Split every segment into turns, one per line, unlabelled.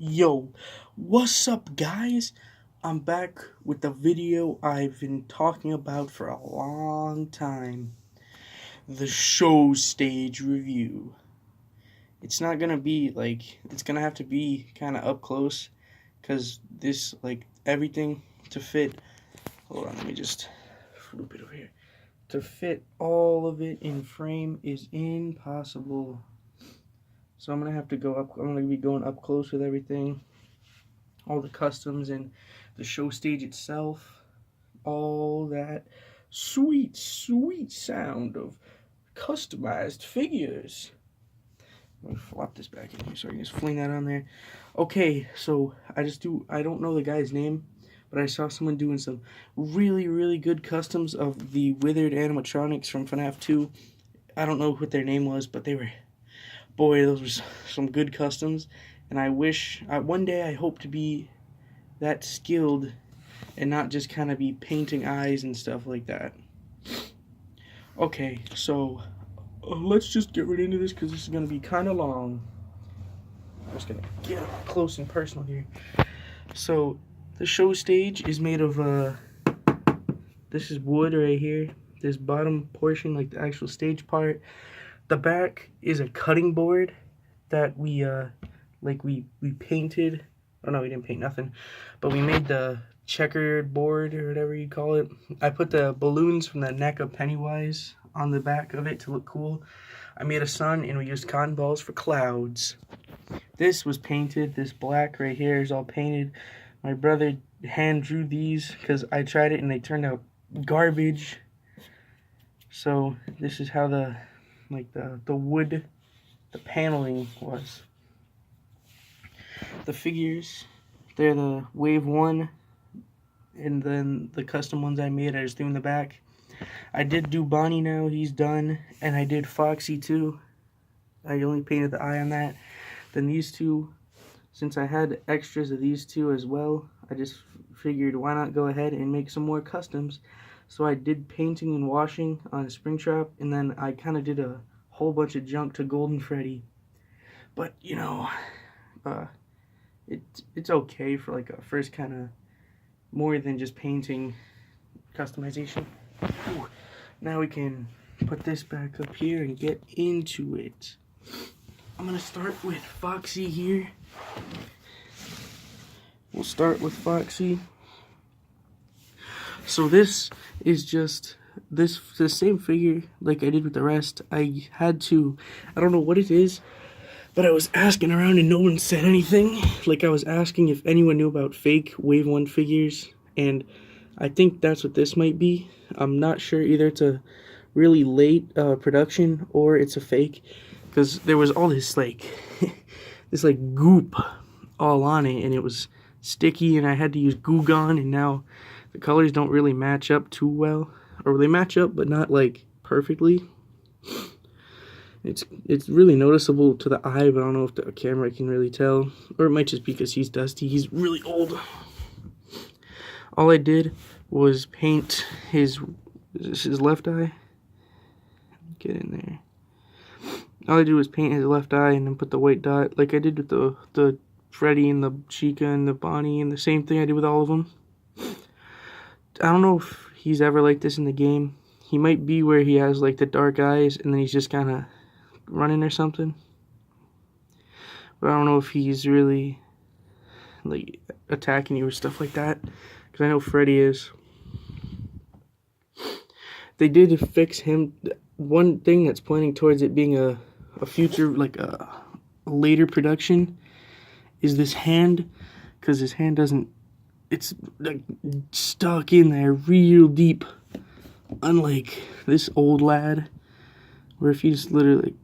Yo, what's up, guys? I'm back with the video I've been talking about for a long time. The show stage review. It's not gonna be it's gonna have to be kind of up close because this, everything to fit. Hold on, let me just flip it over here. To fit all of it in frame is impossible. So I'm gonna have to go up. I'm gonna be going up close with everything. All the customs and the show stage itself, all that sweet sound of customized figures. Let me flop this back in here so I can just fling that on there. Okay, so I don't know the guy's name, but I saw someone doing some really good customs of the withered animatronics from FNAF 2. I don't know what their name was, but boy, those were some good customs. And I wish, one day I hope to be that skilled and not just kind of be painting eyes and stuff like that. Okay, so let's just get right into this because this is going to be kind of long. I'm just going to get up close and personal here. So the show stage is made of, this is wood right here. This bottom portion, like the actual stage part. The back is a cutting board that we painted. Oh no, we didn't paint nothing, but we made the checkered board or whatever you call it. I put the balloons from the neck of Pennywise on the back of it to look cool. I made a sun and we used cotton balls for clouds. This was painted. This black right here is all painted. My brother hand drew these because I tried it and they turned out garbage. So this is how the wood, the paneling was. The figures, they're the wave 1, and then the custom ones I made I just threw in the back. I did do Bonnie now, he's done, and I did Foxy too. I only painted the eye on that. Then these two, since I had extras of these two as well, I just figured why not go ahead and make some more customs. So I did painting and washing on Springtrap, and then I kind of did a whole bunch of junk to Golden Freddy. But, you know, it's okay for like a first kind of more than just painting customization. Ooh, now we can put this back up here and get into it. I'm gonna start with Foxy here. We'll start with Foxy. So this is just the same figure like I did with the rest. I don't know what it is, but I was asking around and no one said anything. Like I was asking if anyone knew about fake Wave 1 figures, and I think that's what this might be. I'm not sure, either it's a really late production or it's a fake, because there was all this this goop all on it and it was sticky and I had to use Goo Gone, and now the colors don't really match up too well, or they match up but not like perfectly. It's really noticeable to the eye, but I don't know if the camera can really tell. Or it might just be because he's dusty. He's really old. All I did was paint his left eye. Get in there. All I did was paint his left eye and then put the white dot, like I did with the Freddy and the Chica and the Bonnie, and the same thing I did with all of them. I don't know if he's ever like this in the game. He might be where he has like the dark eyes and then he's just kind of running or something, but I don't know if he's really like attacking you or stuff like that, because I know Freddy is. They did fix him. One thing that's pointing towards it being a future, like a later production, is this hand, because his hand doesn't, it's like stuck in there real deep, unlike this old lad where if you just literally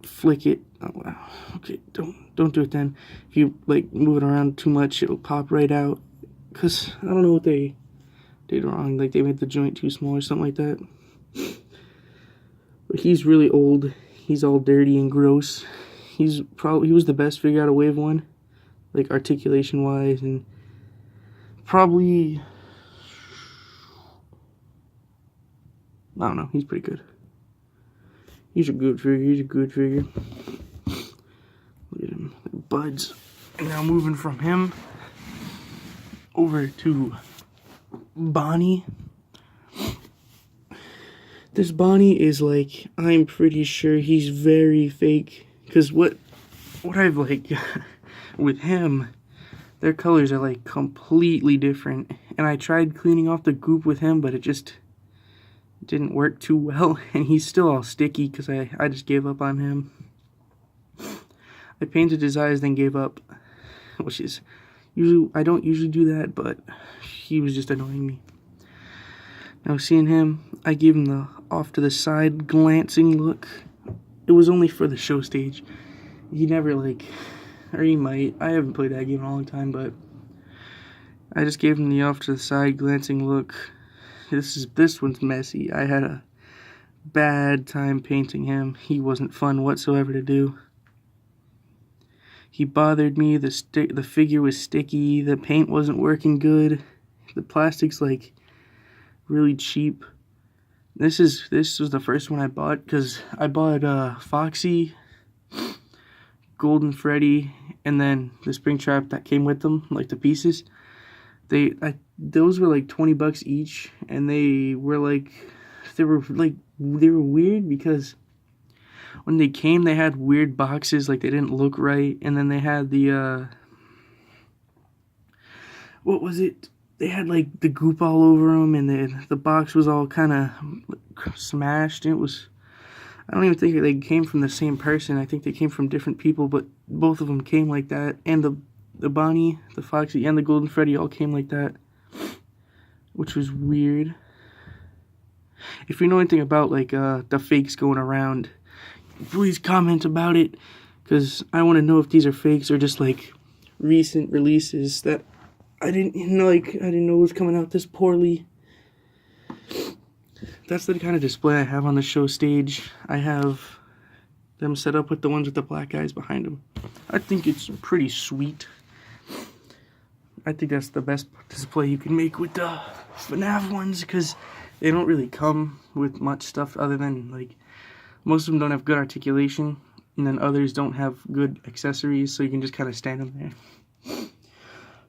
flick it, oh wow, okay, don't do it then. If you like move it around too much, it'll pop right out, because I don't know what they did wrong, like they made the joint too small or something like that. But he's really old, he's all dirty and gross. He was the best figure out of Wave 1, like articulation wise, and probably, I don't know, he's pretty good. He's a good figure. Look at him, buds. And now moving from him over to Bonnie. This Bonnie is like, I'm pretty sure he's very fake. Because what I've like with him, their colors are like completely different. And I tried cleaning off the goop with him, but it just didn't work too well. And he's still all sticky because I just gave up on him. I painted his eyes, then gave up. Which is usually, I don't usually do that, but he was just annoying me. Now seeing him, I gave him the off to the side glancing look. It was only for the show stage. He never like, or he might. I haven't played that game in a long time, but I just gave him the off to the side glancing look. This one's messy. I had a bad time painting him. He wasn't fun whatsoever to do. He bothered me. The figure was sticky. The paint wasn't working good. The plastic's like really cheap. This was the first one I bought because I bought Foxy, Golden Freddy, and then the Springtrap that came with them, like the pieces. Those were like $20 each, and they were weird because when they came, they had weird boxes, like they didn't look right, and then they had the what was it? They had like the goop all over them, and the box was all kind of smashed. And I don't even think they came from the same person. I think they came from different people, but both of them came like that. And the Bonnie, the Foxy, and the Golden Freddy all came like that, which was weird. If you know anything about like the fakes going around, please comment about it, because I want to know if these are fakes or just like recent releases that I didn't know was coming out this poorly. That's the kind of display I have on the show stage. I have them set up with the ones with the black eyes behind them. I think it's pretty sweet. I think that's the best display you can make with the FNAF ones, because they don't really come with much stuff other than like, most of them don't have good articulation, and then others don't have good accessories, so you can just kind of stand them there.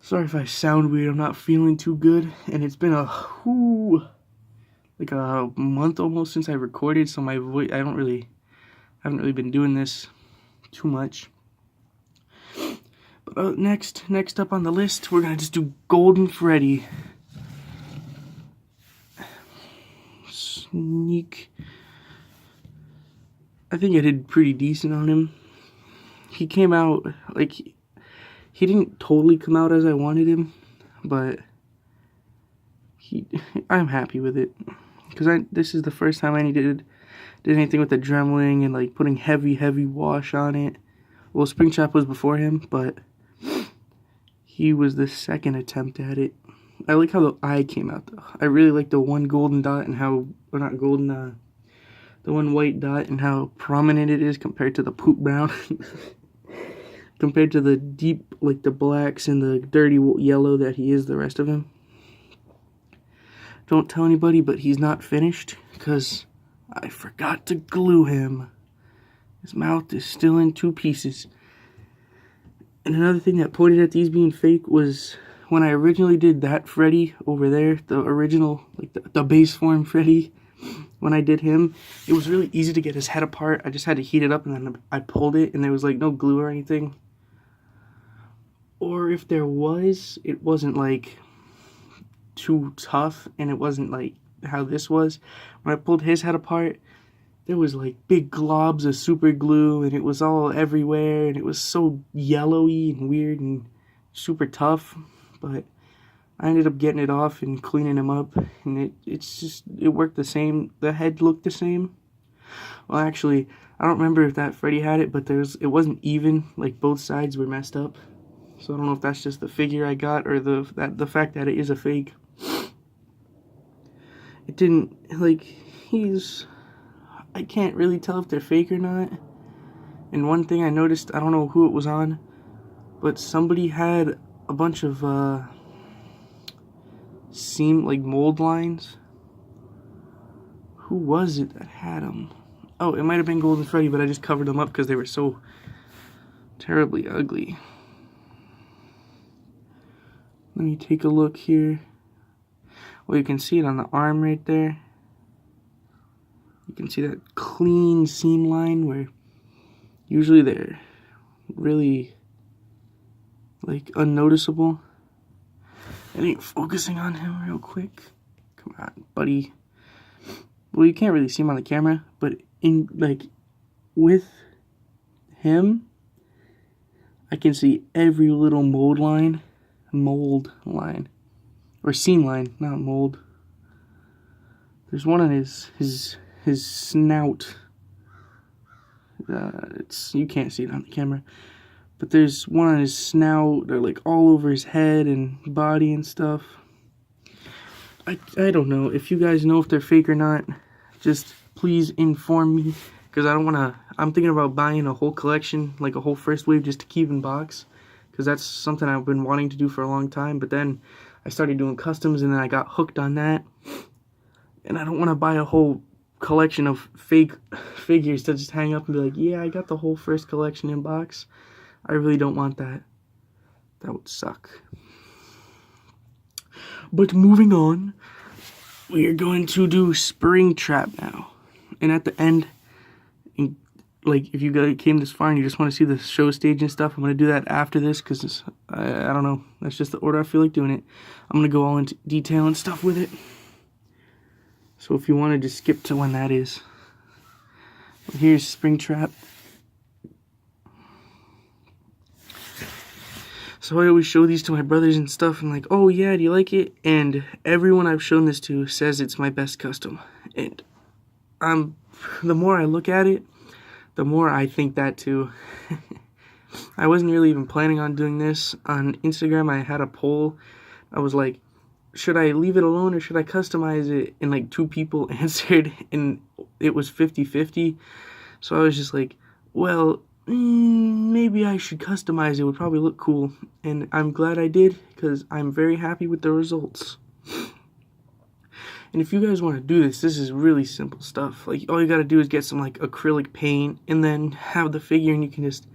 Sorry if I sound weird, I'm not feeling too good, and it's been like a month almost since I recorded, so my voice, I haven't really been doing this too much. But next up on the list, we're gonna just do Golden Freddy. Sneak. I think I did pretty decent on him. He came out, like, he didn't totally come out as I wanted him, but I'm happy with it. Because this is the first time I did anything with the dremeling and, like, putting heavy wash on it. Well, Springtrap was before him, but he was the second attempt at it. I like how the eye came out, though. I really like the one golden dot and how, or not golden, the one white dot and how prominent it is compared to the poop brown. Compared to the deep, like the blacks and the dirty yellow that he is the rest of him. Don't tell anybody, but he's not finished because I forgot to glue him. His mouth is still in 2 pieces. And another thing that pointed at these being fake was when I originally did that Freddy over there, the original, like the base form Freddy, when I did him, it was really easy to get his head apart. I just had to heat it up and then I pulled it and there was like no glue or anything. Or if there was, it wasn't like too tough, and it wasn't like how this was. When I pulled his head apart, there was like big globs of super glue, and it was all everywhere, and it was so yellowy and weird and super tough. But I ended up getting it off and cleaning him up, and it worked the same. The head looked the same. Well, actually, I don't remember if that Freddy had it, but it wasn't even. Like both sides were messed up. So I don't know if that's just the figure I got or the fact that it is a fake. It didn't, like, I can't really tell if they're fake or not. And one thing I noticed, I don't know who it was on, but somebody had a bunch of like mold lines. Who was it that had them? Oh, it might have been Golden Freddy, but I just covered them up because they were so terribly ugly. Let me take a look here. Well, you can see it on the arm right there. You can see that clean seam line where usually they're really like unnoticeable. I ain't focusing on him real quick. Come on, buddy. Well, you can't really see him on the camera, but in like with him, I can see every little mold line, or seam line, not mold. There's one on his snout. You can't see it on the camera, but there's one on his snout. They're like all over his head and body and stuff. I don't know if you guys know if they're fake or not. Just please inform me, because I don't want to. I'm thinking about buying a whole collection, like a whole first wave, just to keep in box, because that's something I've been wanting to do for a long time. But then I started doing customs, and then I got hooked on that, and I don't want to buy a whole collection of fake figures to just hang up and be like, yeah, I got the whole first collection in box. I really don't want that. That would suck. But moving on, we are going to do Springtrap now. And at the end, like if you came this far and you just want to see the show stage and stuff, I'm going to do that after this, because I don't know, that's just the order I feel like doing it. I'm going to go all into detail and stuff with it. So if you want to just skip to when that is. Well, here's Springtrap. So I always show these to my brothers and stuff, and like, oh yeah, do you like it? And everyone I've shown this to says it's my best custom. And the more I look at it, the more I think that too. I wasn't really even planning on doing this. On Instagram, I had a poll. I was like, should I leave it alone or should I customize it? And like 2 people answered, and it was 50-50. So I was just like, well, maybe I should customize it. It would probably look cool. And I'm glad I did, because I'm very happy with the results. And if you guys want to do this, this is really simple stuff. Like, all you got to do is get some like acrylic paint and then have the figure, and you can just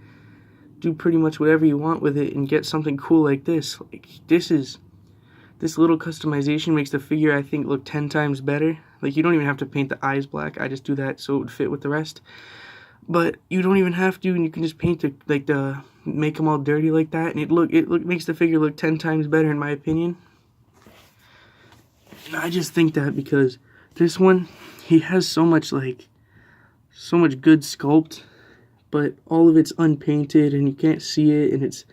do pretty much whatever you want with it and get something cool like this. Like, this little customization makes the figure, I think, look 10 times better. Like, you don't even have to paint the eyes black. I just do that so it would fit with the rest. But you don't even have to, and you can just paint make them all dirty like that, and it makes the figure look 10 times better, in my opinion. And I just think that because this one, he has so much good sculpt, but all of it's unpainted and you can't see it, and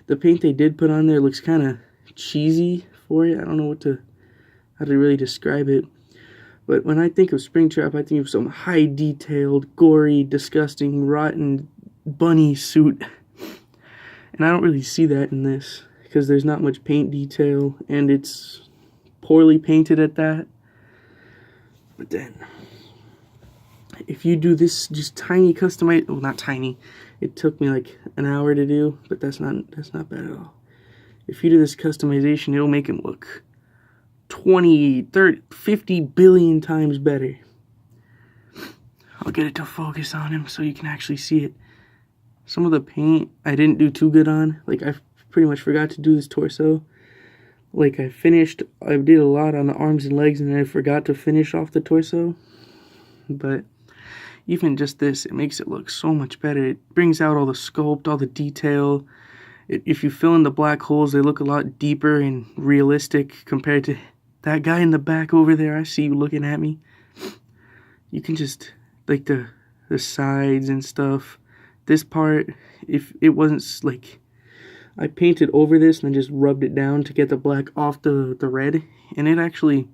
the paint they did put on there looks kind of cheesy for it. I don't know how to really describe it. But when I think of Springtrap, I think of some high-detailed, gory, disgusting, rotten bunny suit. And I don't really see that in this, because there's not much paint detail, and it's poorly painted at that. But then, if you do this just tiny customize, well, not tiny, it took me like an hour to do, but that's not bad at all. If you do this customization, it'll make him look 20, 30, 50 billion times better. I'll get it to focus on him so you can actually see it. Some of the paint I didn't do too good on. Like, I pretty much forgot to do this torso. Like, I did a lot on the arms and legs, and then I forgot to finish off the torso. But even just this, it makes it look so much better. It brings out all the sculpt, all the detail. If you fill in the black holes, they look a lot deeper and realistic compared to that guy in the back over there. I see you looking at me. You can just, like, the sides and stuff. This part, if it wasn't, like, I painted over this and then just rubbed it down to get the black off the red. And it actually,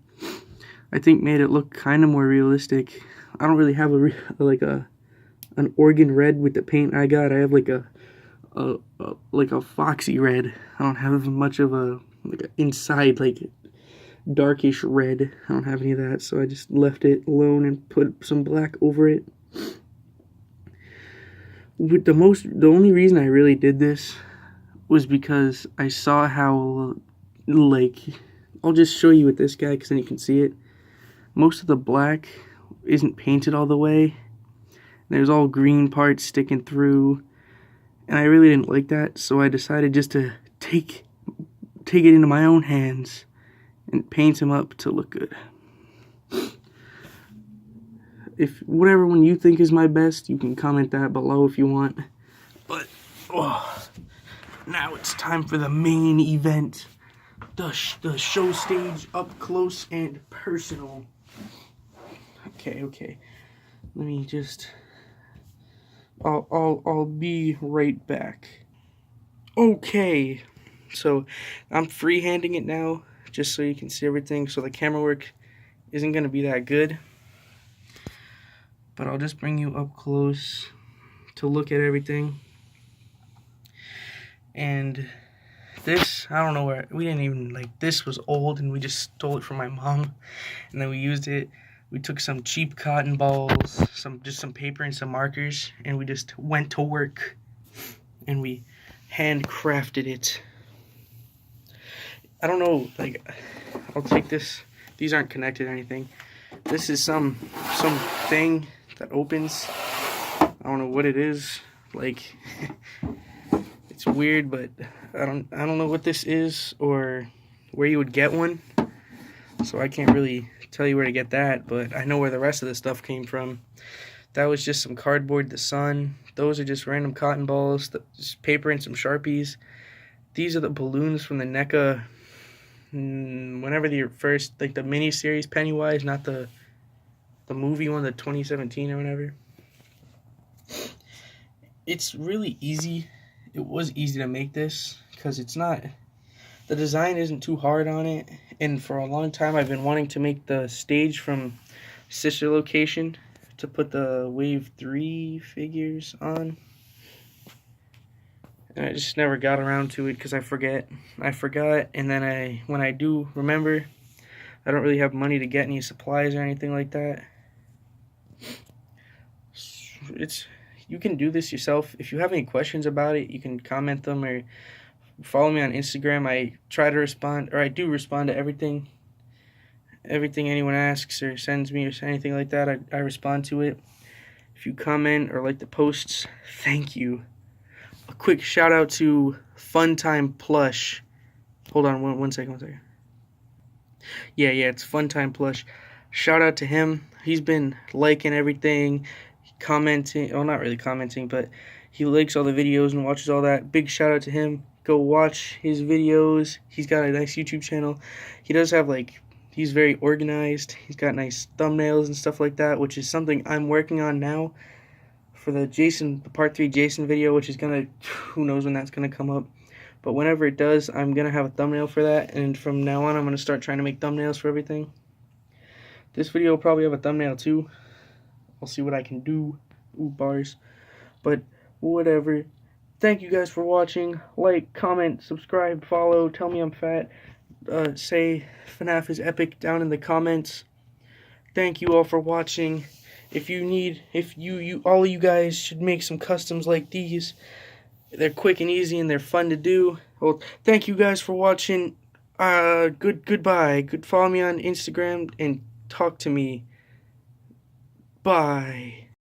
I think, made it look kind of more realistic. I don't really have an organ red with the paint I got. I have like a foxy red. I don't have much of a inside darkish red. I don't have any of that, so I just left it alone and put some black over it. The only reason I really did this was because I saw how, I'll just show you with this guy because then you can see it. Most of the black isn't painted all the way. There's all green parts sticking through, and I really didn't like that, so I decided just to take take it into my own hands and paint him up to look good. If whatever one you think is my best, you can comment that below if you want. But now it's time for the main event, the show stage up close and personal. Okay. Let me just. I'll be right back. Okay, so I'm freehanding it now, just so you can see everything. So the camera work isn't gonna be that good, but I'll just bring you up close to look at everything. And this, I don't know where, we didn't even, like, this was old and we just stole it from my mom, and then we used it. We took some cheap cotton balls, just some paper and some markers, and we just went to work and we handcrafted it. I don't know, like, I'll take this. These aren't connected or anything. This is some thing that opens. I don't know what it is. Like, it's weird, but I don't know what this is or where you would get one. So I can't really tell you where to get that, but I know where the rest of the stuff came from. That was just some cardboard, the sun. Those are just random cotton balls, just paper and some Sharpies. These are the balloons from the NECA, whenever the first, like the mini-series Pennywise, not the movie one, the 2017 or whatever. It's really easy. It was easy to make this, because it's not, the design isn't too hard on it, and for a long time I've been wanting to make the stage from Sister Location to put the Wave 3 figures on, and I just never got around to it because I forgot, and then when I do remember, I don't really have money to get any supplies or anything like that. You can do this yourself. If you have any questions about it, you can comment them or follow me on Instagram. I try to respond, or I do respond to everything anyone asks or sends me or anything like that. I respond to it. If you comment or like the posts, thank you. A quick shout out to Funtime Plush. Hold on one second. Yeah, it's Funtime Plush. Shout out to him. He's been liking everything, commenting. Well, not really commenting, but he likes all the videos and watches all that. Big shout out to him. Go watch his videos. He's got a nice YouTube channel. He does have, like, he's very organized. He's got nice thumbnails and stuff like that, which is something I'm working on now for the part 3 Jason video, which is gonna, who knows when that's gonna come up. But whenever it does, I'm gonna have a thumbnail for that, and from now on I'm gonna start trying to make thumbnails for everything. This video will probably have a thumbnail too. I'll see what I can do. Ooh, bars. But whatever. Thank you guys for watching. Like, comment, subscribe, follow, tell me I'm fat. Say FNAF is epic down in the comments. Thank you all for watching. If all of you guys should make some customs like these. They're quick and easy and they're fun to do. Well, thank you guys for watching. Goodbye. Follow me on Instagram and talk to me. Bye.